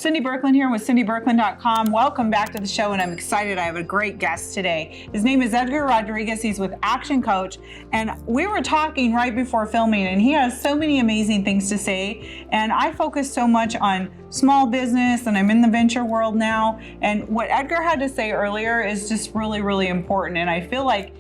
Cindy Birkland here with cindybirkland.com. Welcome back to the show, and I'm excited. I have a great guest today. His name is Edgar Rodriguez. He's with Action Coach, and we were talking right before filming, and he has so many amazing things to say. And I focus so much on small business, and I'm in the venture world now. And what Edgar had to say earlier is just really, really important. And I feel like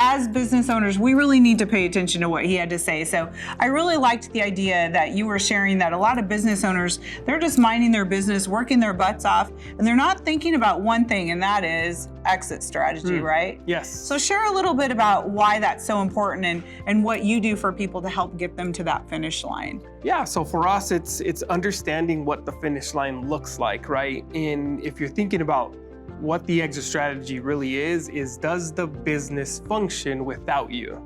as business owners, we really need to pay attention to what he had to say. So I really liked the idea that you were sharing that a lot of business owners, they're just minding their business, working their butts off, and they're not thinking about one thing, and that is exit strategy, right? Yes. So share a little bit about why that's so important and what you do for people to help get them to that finish line. Yeah, so for us, it's understanding what the finish line looks like, right? And if you're thinking about what the exit strategy really is does the business function without you,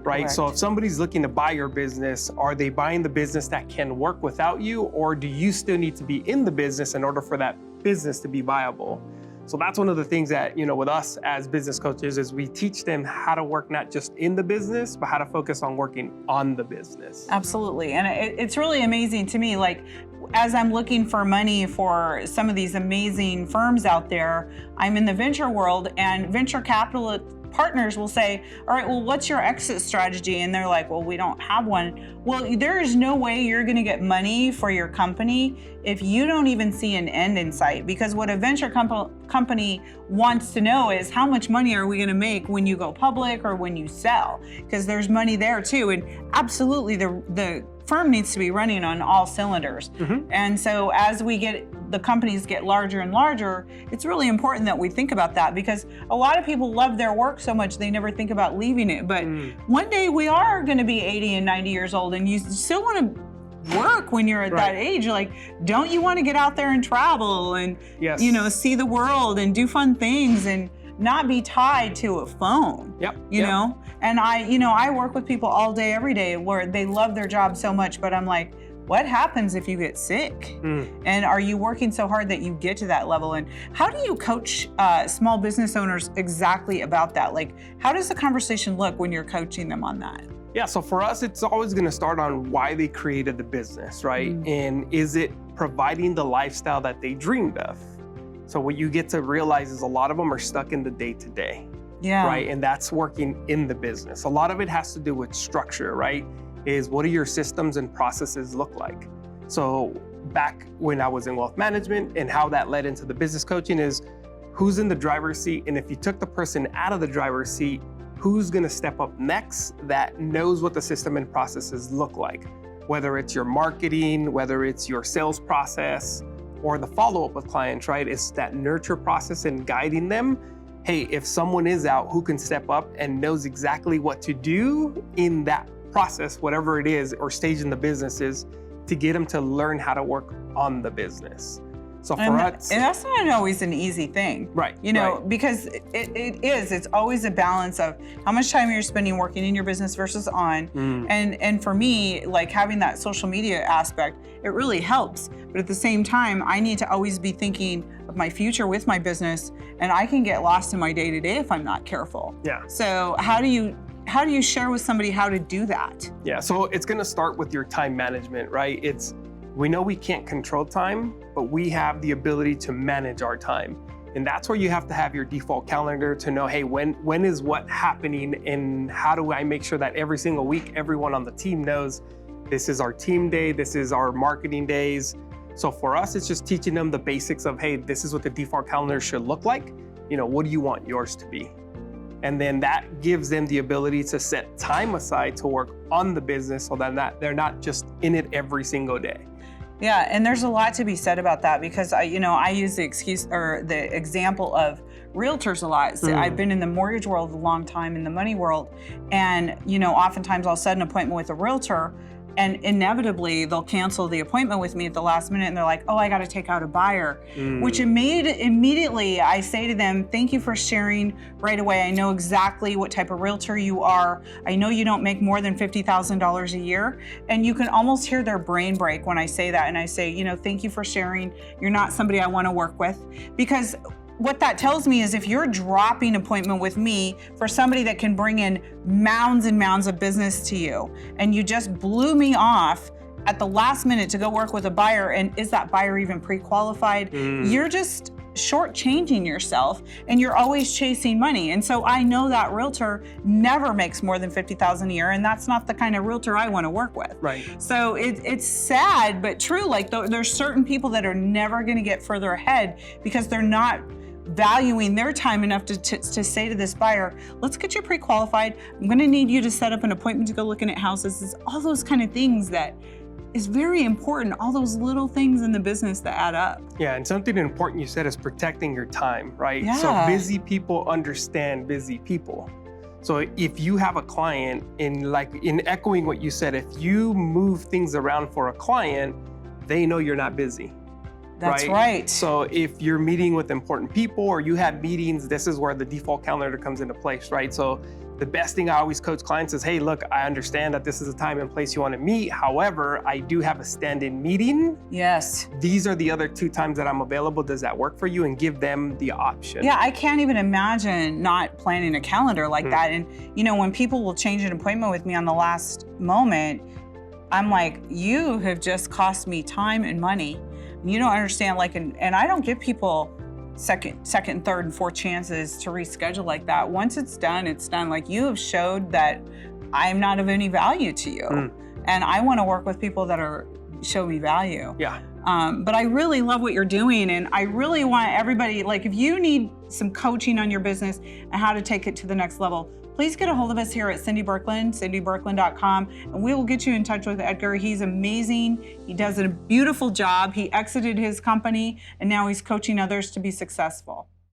right? Correct. So if somebody's looking to buy your business, are they buying the business that can work without you, or do you still need to be in the business in order for that business to be viable? So that's one of the things that, with us as business coaches is we teach them how to work not just in the business, but how to focus on working on the business. Absolutely. And it's really amazing to me, like, as I'm looking for money for some of these amazing firms out there, I'm in the venture world, and venture capital partners will say, all right, well, what's your exit strategy? And they're like, well, we don't have one. Well, there is no way you're going to get money for your company if you don't even see an end in sight. Because what a venture company wants to know is how much money are we going to make when you go public or when you sell? Because there's money there too. And absolutely, the firm needs to be running on all cylinders. Mm-hmm. And so as the companies get larger and larger, it's really important that we think about that, because a lot of people love their work so much they never think about leaving it. But one day we are going to be 80 and 90 years old, and you still want to work when you're at that age. Like, don't you want to get out there and travel and see the world and do fun things and not be tied to a phone? You know? And I work with people all day, every day, where they love their job so much, but I'm like, what happens if you get sick? And are you working so hard that you get to that level? And how do you coach small business owners exactly about that? Like, how does the conversation look when you're coaching them on that? Yeah, so for us, it's always going to start on why they created the business, right? And is it providing the lifestyle that they dreamed of? So what you get to realize is a lot of them are stuck in the day-to-day, right? And that's working in the business. A lot of it has to do with structure, right? Is what do your systems and processes look like? So back when I was in wealth management and how that led into the business coaching is who's in the driver's seat, and if you took the person out of the driver's seat, who's gonna step up next that knows what the system and processes look like? Whether it's your marketing, whether it's your sales process, or the follow-up with clients, right? It's that nurture process and guiding them. Hey, if someone is out, who can step up and knows exactly what to do in that process, whatever it is, or stage in the business is, to get them to learn how to work on the business. So for us, and that's not always an easy thing, right? Because it's always a balance of how much time you're spending working in your business versus on. And for me, like, having that social media aspect, it really helps. But at the same time, I need to always be thinking of my future with my business, and I can get lost in my day-to-day if I'm not careful. Yeah. So how do you share with somebody how to do that? Yeah, so it's gonna start with your time management, right? We know we can't control time, but we have the ability to manage our time. And that's where you have to have your default calendar to know, hey, when is what happening, and how do I make sure that every single week, everyone on the team knows this is our team day, this is our marketing days. So for us, it's just teaching them the basics of, hey, this is what the default calendar should look like. What do you want yours to be? And then that gives them the ability to set time aside to work on the business so that they're not just in it every single day. Yeah, and there's a lot to be said about that, because I use the example of realtors a lot. So I've been in the mortgage world a long time, in the money world, and oftentimes I'll set an appointment with a realtor, and inevitably they'll cancel the appointment with me at the last minute, and they're like, oh, I got to take out a buyer, which immediately I say to them, thank you for sharing right away. I know exactly what type of realtor you are. I know you don't make more than $50,000 a year. And you can almost hear their brain break when I say that. And I say, thank you for sharing. You're not somebody I want to work with. Because what that tells me is if you're dropping an appointment with me for somebody that can bring in mounds and mounds of business to you, and you just blew me off at the last minute to go work with a buyer, and is that buyer even pre-qualified? You're just shortchanging yourself, and you're always chasing money. And so I know that realtor never makes more than $50,000 a year, and that's not the kind of realtor I want to work with. Right. So it's sad but true. Like there's certain people that are never going to get further ahead because they're not valuing their time enough to say to this buyer, let's get you pre-qualified. I'm going to need you to set up an appointment to go looking at houses. It's all those kind of things that is very important, all those little things in the business that add up. Yeah, and something important you said is protecting your time, right? Yeah. So busy people understand busy people. So if you have a client, in echoing what you said, if you move things around for a client, they know you're not busy. That's right. So if you're meeting with important people or you have meetings, this is where the default calendar comes into place, right? So the best thing I always coach clients is, hey, look, I understand that this is a time and place you want to meet. However, I do have a stand-in meeting. Yes. These are the other 2 times that I'm available. Does that work for you? And give them the option. Yeah, I can't even imagine not planning a calendar like that. And when people will change an appointment with me on the last moment, I'm like, you have just cost me time and money. You don't understand, and I don't give people second, third, and fourth chances to reschedule like that. Once it's done, it's done. Like, you have showed that I'm not of any value to you. And I want to work with people that show me value. Yeah. But I really love what you're doing, and I really want everybody, if you need some coaching on your business and how to take it to the next level, please get a hold of us here at Cindy Birkland, cindybirkland.com, and we will get you in touch with Edgar. He's amazing. He does a beautiful job. He exited his company, and now he's coaching others to be successful.